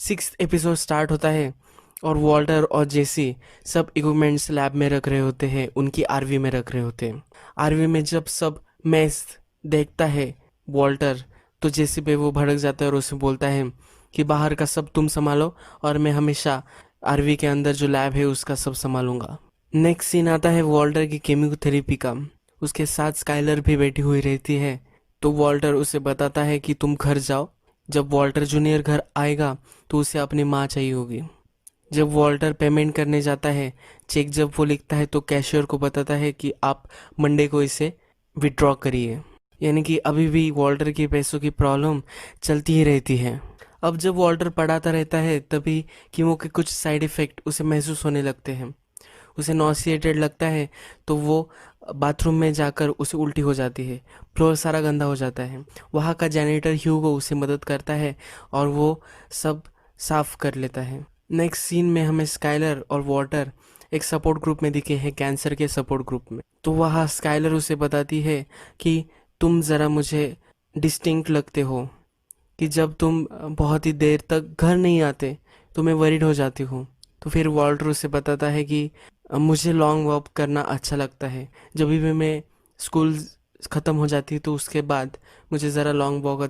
Sixth episode start होता है और वॉल्टर और जेसी सब इक्विपमेंट्स लैब में रख रहे होते हैं, उनकी आरवी में रख रहे होते हैं। आरवी में जब सब मैस देखता है वॉल्टर, तो जेसी पे वो भड़क जाता है और उसे बोलता है कि बाहर का सब तुम संभालो और मैं हमेशा आरवी के अंदर जो लैब है उसका सब संभालूंगा। नेक्स्ट सीन आता है वॉल्टर की केमियोथेरेपी का। उसके साथ स्काइलर भी बैठी हुई रहती है। तो वॉल्टर उसे बताता है कि तुम घर जाओ। जब वॉल्टर जूनियर घर आएगा तो उसे अपनी माँ चाहिए होगी। जब वॉल्टर पेमेंट करने जाता है, चेक जब वो लिखता है तो कैशियर को बताता है कि आप मंडे को इसे विड्रॉ करिए। यानी कि अभी भी वॉल्टर की पैसों की प्रॉब्लम चलती ही रहती है। अब जब वॉल्टर पढ़ाता रहता है तभी कीमो के कुछ साइड इफ़ेक्ट उसे महसूस होने लगते हैं। उसे नॉसिएटेड लगता है तो वो बाथरूम में जाकर उसे उल्टी हो जाती है। फ्लोर सारा गंदा हो जाता है। वहाँ का जैनिटर ह्यूगो उसे मदद करता है और वो सब साफ कर लेता है। नेक्स्ट सीन में हमें स्काइलर और वॉल्टर एक सपोर्ट ग्रुप में दिखे हैं, कैंसर के सपोर्ट ग्रुप में। तो वहाँ स्काइलर उसे बताती है कि तुम ज़रा मुझे डिस्टिंक्ट लगते हो, कि जब तुम बहुत ही देर तक घर नहीं आते तो मैं वरीड हो जाती हूँ। तो फिर वॉल्टर उसे बताता है कि मुझे लॉन्ग वॉक करना अच्छा लगता है। जब भी मैं स्कूल ख़त्म हो जाती है तो उसके बाद मुझे ज़रा लॉन्ग वॉक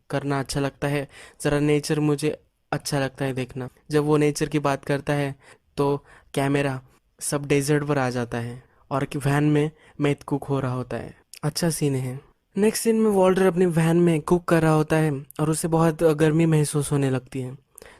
करना अच्छा लगता है। ज़रा नेचर मुझे अच्छा लगता है देखना। जब वो नेचर की बात करता है तो कैमरा सब डेजर्ट पर आ जाता है और वैन में मैथ कुक हो रहा होता है। अच्छा सीन है। नेक्स्ट सीन में वॉल्टर अपनी वैन में कुक कर रहा होता है और उसे बहुत गर्मी महसूस होने लगती है।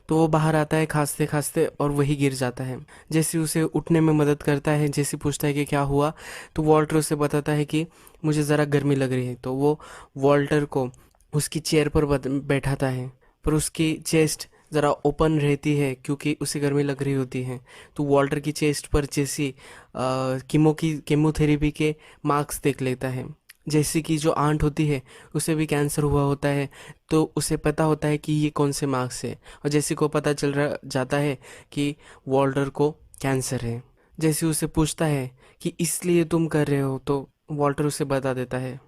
तो वो बाहर आता है खांसते खांसते और वही गिर जाता है। जैसे उसे उठने में मदद करता है। जैसे पूछता है कि क्या हुआ, तो वॉल्टर उसे बताता है कि मुझे ज़रा गर्मी लग रही है। तो वो वॉल्टर को उसकी चेयर पर बैठाता है, पर उसकी चेस्ट ज़रा ओपन रहती है क्योंकि उसे गर्मी लग रही होती है। तो वॉल्टर की चेस्ट पर जैसी कीमोथेरेपी के मार्क्स देख लेता है। जैसे कि जो आंट होती है उसे भी कैंसर हुआ होता है, तो उसे पता होता है कि ये कौन से मार्क्स है। और जैसे को पता चल रहा जाता है कि वॉल्टर को कैंसर है। जैसे उसे पूछता है कि इसलिए तुम कर रहे हो, तो वॉल्टर उसे बता देता है।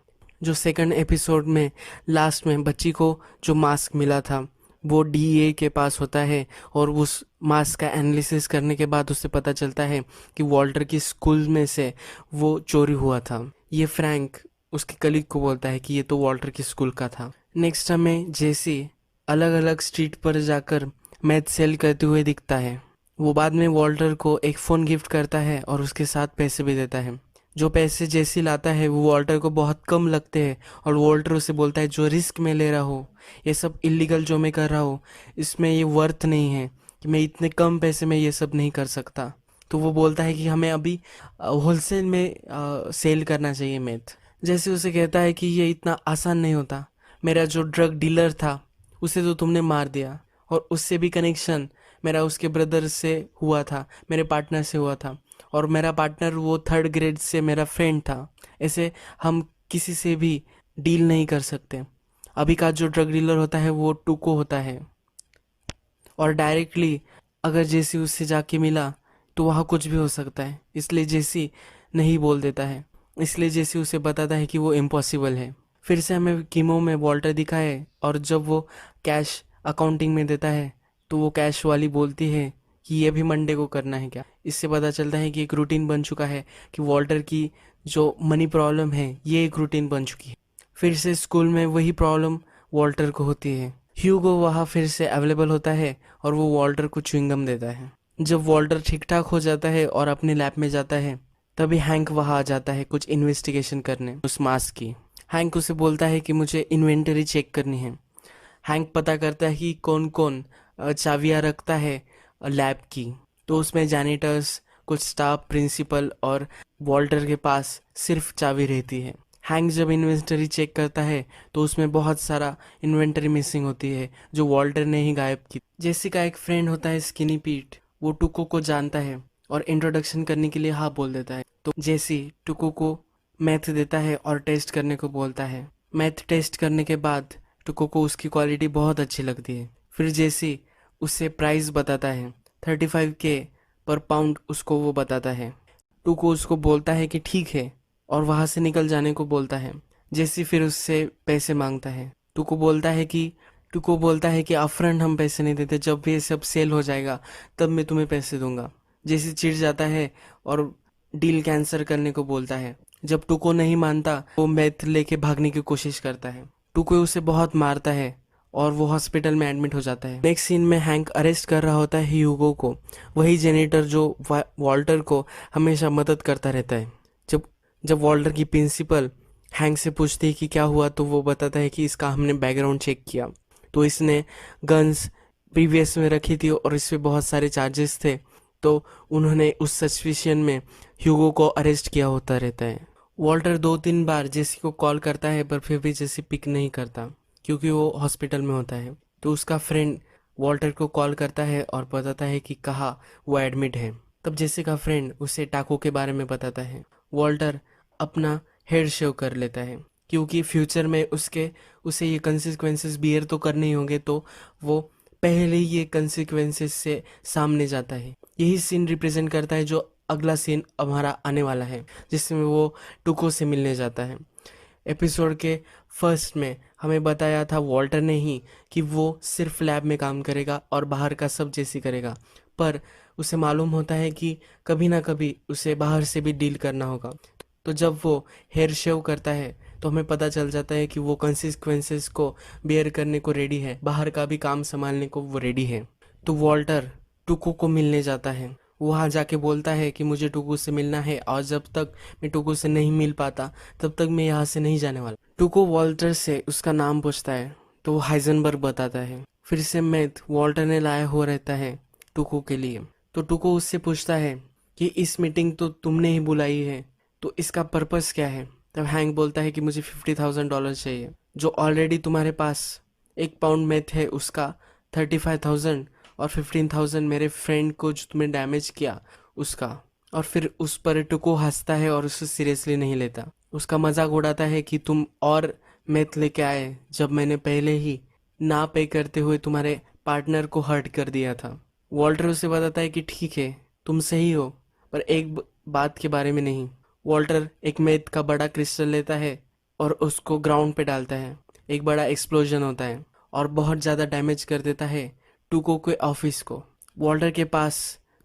जो सेकंड एपिसोड में लास्ट में बच्ची को जो मास्क मिला था वो डीए के पास होता है और उस मास्क का एनालिसिस करने के बाद उसे पता चलता है कि वॉल्टर की स्कूल में से वो चोरी हुआ था। ये फ्रैंक उसके कलीग को बोलता है कि ये तो वॉल्टर की स्कूल का था। नेक्स्ट हमें जेसी अलग अलग स्ट्रीट पर जाकर मैथ सेल करते हुए दिखता है। वो बाद में वॉल्टर को एक फ़ोन गिफ्ट करता है और उसके साथ पैसे भी देता है। जो पैसे जेसी लाता है वो वॉल्टर को बहुत कम लगते हैं और वॉल्टर उसे बोलता है जो रिस्क मैं ले रहा हूँ, ये सब इलीगल जो मैं कर रहा हूँ, इसमें ये वर्थ नहीं है कि मैं इतने कम पैसे में ये सब नहीं कर सकता। तो वो बोलता है कि हमें अभी होलसेल में सेल करना चाहिए मैथ। जैसे उसे कहता है कि ये इतना आसान नहीं होता। मेरा जो ड्रग डीलर था उसे तो तुमने मार दिया, और उससे भी कनेक्शन मेरा उसके ब्रदर से हुआ था, मेरे पार्टनर से हुआ था, और मेरा पार्टनर वो थर्ड ग्रेड से मेरा फ्रेंड था। ऐसे हम किसी से भी डील नहीं कर सकते। अभी का जो ड्रग डीलर होता है वो टुको होता है, और डायरेक्टली अगर जेसी उससे जाके मिला तो वहाँ कुछ भी हो सकता है। इसलिए जेसी नहीं बोल देता है। इसलिए जेसी उसे बताता है कि वो इम्पॉसिबल है। फिर से हमें कीमो में वॉल्टर दिखा है, और जब वो कैश अकाउंटिंग में देता है तो वो कैश वाली बोलती है कि ये भी मंडे को करना है क्या। इससे पता चलता है कि एक रूटीन बन चुका है कि वॉल्टर की जो मनी प्रॉब्लम है ये एक रूटीन बन चुकी है। फिर से स्कूल में वही प्रॉब्लम वॉल्टर को होती है। ह्यूगो वहाँ फिर से अवेलेबल होता है और वो वॉल्टर को च्युइंगम देता है। जब वॉल्टर ठीक ठाक हो जाता है और अपने लैब में जाता है तभी हैंक वहाँ आ जाता है कुछ इन्वेस्टिगेशन करने उस मास्क की। हैंक उसे बोलता है कि मुझे इन्वेंटरी चेक करनी है। हैंक पता करता है कि कौन कौन चाबियाँ रखता है लैब की। तो उसमें जैनिटर्स, कुछ स्टाफ, प्रिंसिपल और वॉल्टर के पास सिर्फ चाबी रहती है। हैंक जब इन्वेंटरी चेक करता है तो उसमें बहुत सारा इन्वेंटरी मिसिंग होती है जो वॉल्टर ने ही गायब की। जेसी का एक फ्रेंड होता है स्किनी पीट, वो टुको को जानता है और इंट्रोडक्शन करने के लिए हाँ बोल देता है। तो जेसी टुको को मैथ देता है और टेस्ट करने को बोलता है। मैथ टेस्ट करने के बाद टुको को उसकी क्वालिटी बहुत अच्छी लगती है। फिर जेसी उससे प्राइस बताता है 35K पर पाउंड, उसको वो बताता है। टुको उसको बोलता है कि ठीक है और वहाँ से निकल जाने को बोलता है। जेसी फिर उससे पैसे मांगता है। टुको बोलता है कि टुको बोलता है कि अपफ्रंट हम पैसे नहीं देते, जब ये सब सेल हो जाएगा तब मैं तुम्हें पैसे दूंगा। जैसे चिढ़ जाता है और डील कैंसिल करने को बोलता है। जब टुको नहीं मानता वो मैथ लेके भागने की कोशिश करता है। टुको उसे बहुत मारता है और वो हॉस्पिटल में एडमिट हो जाता है। नेक्स्ट सीन में हैंक अरेस्ट कर रहा होता है ह्यूगो को, वही जेनिटर जो वॉल्टर को हमेशा मदद करता रहता है। जब जब वॉल्टर की प्रिंसिपल हैंक से पूछती है कि क्या हुआ, तो वो बताता है कि इसका हमने बैकग्राउंड चेक किया, तो इसने गन्स प्रीवियस में रखी थी और इस पे बहुत सारे चार्जेस थे, तो उन्होंने उस सस्पिशन में ह्यूगो को अरेस्ट किया होता रहता है। वॉल्टर 2-3 बार जेसी को कॉल करता है पर फिर भी जेसी पिक नहीं करता क्योंकि वो हॉस्पिटल में होता है। तो उसका फ्रेंड वॉल्टर को कॉल करता है और बताता है कि कहाँ वो एडमिट है। तब जेसी का फ्रेंड उसे टाको के बारे में बताता है। वॉल्टर अपना हेयर शेव कर लेता है क्योंकि फ्यूचर में उसे ये कंसिक्वेंसेस बियर तो करने ही होंगे, तो वो पहले ही ये कंसिक्वेंसेस से सामने जाता है। यही सीन रिप्रेजेंट करता है जो अगला सीन हमारा आने वाला है, जिसमें वो टुको से मिलने जाता है। एपिसोड के फर्स्ट में हमें बताया था वॉल्टर ने ही कि वो सिर्फ लैब में काम करेगा और बाहर का सब जेसी करेगा, पर उसे मालूम होता है कि कभी ना कभी उसे बाहर से भी डील करना होगा। तो जब वो हेयर शेव करता है तो हमें पता चल जाता है कि वो कंसिक्वेंसेस को बेयर करने को रेडी है, बाहर का भी काम संभालने को वो रेडी है। तो वॉल्टर टुको को मिलने जाता है। वहाँ जाके बोलता है कि मुझे टुको से मिलना है और जब तक मैं टुको से नहीं मिल पाता तब तक मैं यहाँ से नहीं जाने वाला। टुको वॉल्टर से उसका नाम पूछता है तो वो हाइजनबर्ग बताता है। फिर से मैथ वॉल्टर ने लाया हुआ रहता है टुको के लिए। तो टुको उससे पूछता है कि इस मीटिंग तो तुमने ही बुलाई है, तो इसका पर्पस क्या है। तब हैंक बोलता है कि मुझे $50,000 चाहिए, जो ऑलरेडी तुम्हारे पास 1 पाउंड मैथ है उसका 35,000 और 15,000 मेरे फ्रेंड को जो तुमने डैमेज किया उसका। और फिर उस पर टुको हंसता है और उसे सीरियसली नहीं लेता, उसका मजाक उड़ाता है कि तुम और मैथ लेके आए जब मैंने पहले ही ना पे करते हुए तुम्हारे पार्टनर को हर्ट कर दिया था। वॉल्टर उसे बताता है कि ठीक है तुम सही हो, पर एक बात के बारे में नहीं। वॉल्टर एक मैथ का बड़ा क्रिस्टल लेता है और उसको ग्राउंड पे डालता है। एक बड़ा एक्सप्लोजन होता है और बहुत ज़्यादा डैमेज कर देता है टुको के ऑफिस को। वॉल्टर के पास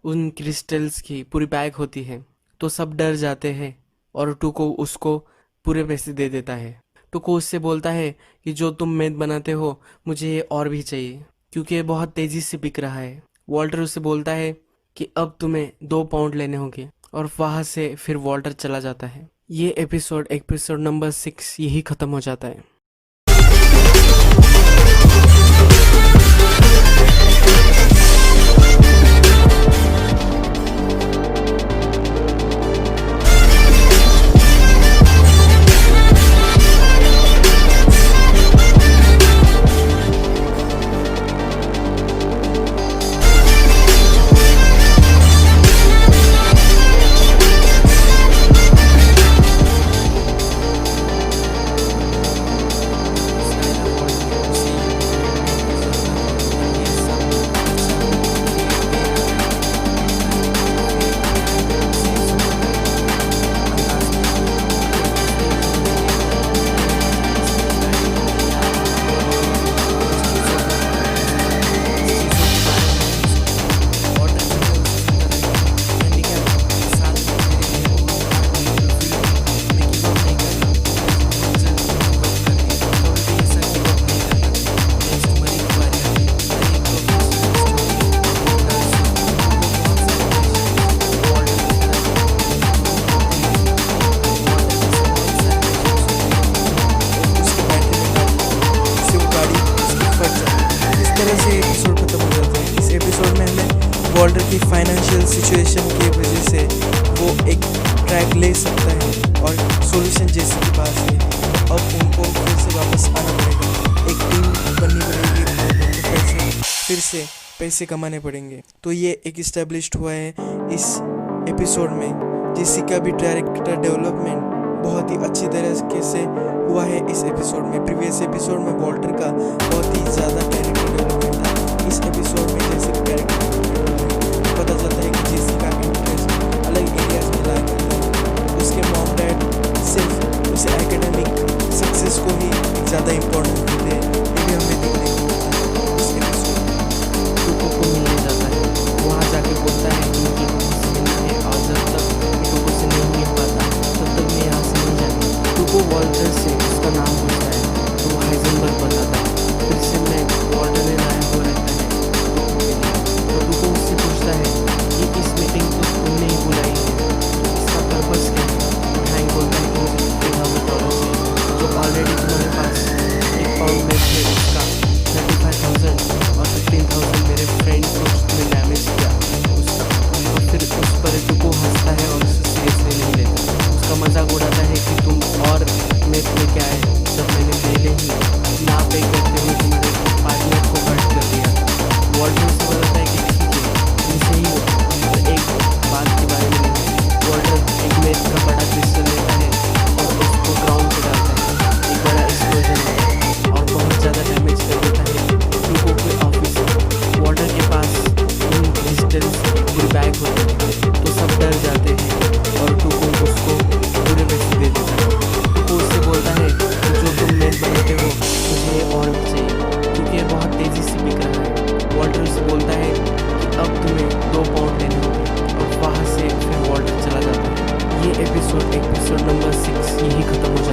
उन क्रिस्टल्स की पूरी बैग होती है, तो सब डर जाते हैं और टुको उसको पूरे पैसे दे देता है। टुको उससे बोलता है कि जो तुम मैथ बनाते हो मुझे ये और भी चाहिए क्योंकि ये बहुत तेज़ी से बिक रहा है। वॉल्टर उससे बोलता है कि अब तुम्हें 2 पाउंड लेने होंगे और वहाँ से फिर वॉल्टर चला जाता है। ये एपिसोड नंबर 6 यही ख़त्म हो जाता है। वॉल्टर की फाइनेंशियल सिचुएशन की वजह से वो एक ट्रैक ले सकता है और सॉल्यूशन जैसे के पास है, तो अब उनको फिर से वापस आना पड़ेगा, एक टीम बननी पड़ेगी, उनको फिर से पैसे कमाने पड़ेंगे। तो ये एक इस्टेब्लिश्ड हुआ है इस एपिसोड में। जेसी का भी कैरेक्टर डेवलपमेंट बहुत ही अच्छी तरीके से हुआ है इस एपिसोड में। प्रीवियस एपिसोड में वॉल्टर का बहुत ही ज़्यादा कैरेक्टर डेवलपमेंट था। इस एपिसोड में जैसे कैरेक्टर पता चलता है कि जेसी का इंटरेस्ट अलग एरियाज में लाया करता है। उसके मॉम डैड सिर्फ उसे एकेडमिक सक्सेस को ही ज़्यादा इम्पोर्टेंस देते हैं, ये भी हमें दिख रही है। को मिलने जाता है। वहाँ जाके बोलता है कि मुझे टुको से मिलना है और जब तक मैं टुको से नहीं मिल पाता तब तक मैं यहाँ से नहीं जाऊँगा। टुको वॉल्टर से उसका नाम पूछता है तो वो हाइजेनबर्ग बताता है। फिर से मैं वॉल्टर ने लाया हुआ रहता है टुको के लिए। तो टुको उससे पूछता है कि इस मीटिंग को तुमने ही बुलाई है तो इसका पर्पस क्या है। और हैंक बोलता है कि मुझे $50,000 चाहिए जो ऑलरेडी तुम्हारे पास एक पाउंड में थे उसका 35,000 और 15,000 मेरे फ्रेंड को उसने डैमेज किया उसका। और फिर उस पर टुको हंसता है और उसे सीरियसली नहीं लेता। उसका मजाक उड़ाता है कि तुम और मैं तुम्हें क्या है जब मैंने पहले ही ना पे करते हुए तुम्हारे पार्टनर को हर्ट कर दिया। वॉल्टर से बताता है कि ठीक है तुम सही हो पर एक बात के बारे में नहीं। वॉल्टर एक मेज का बड़ा क्रिस्टल लेता है और उसको ग्राउंड पे डालता है। एक बड़ा एक्सप्लोजन होता है और बहुत ज़्यादा डैमेज कर देता है टुको के ऑफिस को। वॉल्टर के पास इन क्रिस्टल्स पूरे बैग होते हैं तो सब डर जाते हैं और टुको उसको पूरे पैसे दे देता है। टुको उससे बोलता है कि जो तुम मेज बनाते हो मुझे ये और भी चाहिए क्योंकि ये बहुत तेज़ी से बिक रहा है। वॉल्टर उससे बोलता है कि अब तुम्हें 2 पाउंड लेने होंगे और वहाँ से फिर वॉल्टर चला जाता है। ये एपिसोड नंबर 6 यही ख़त्म हो जाता है।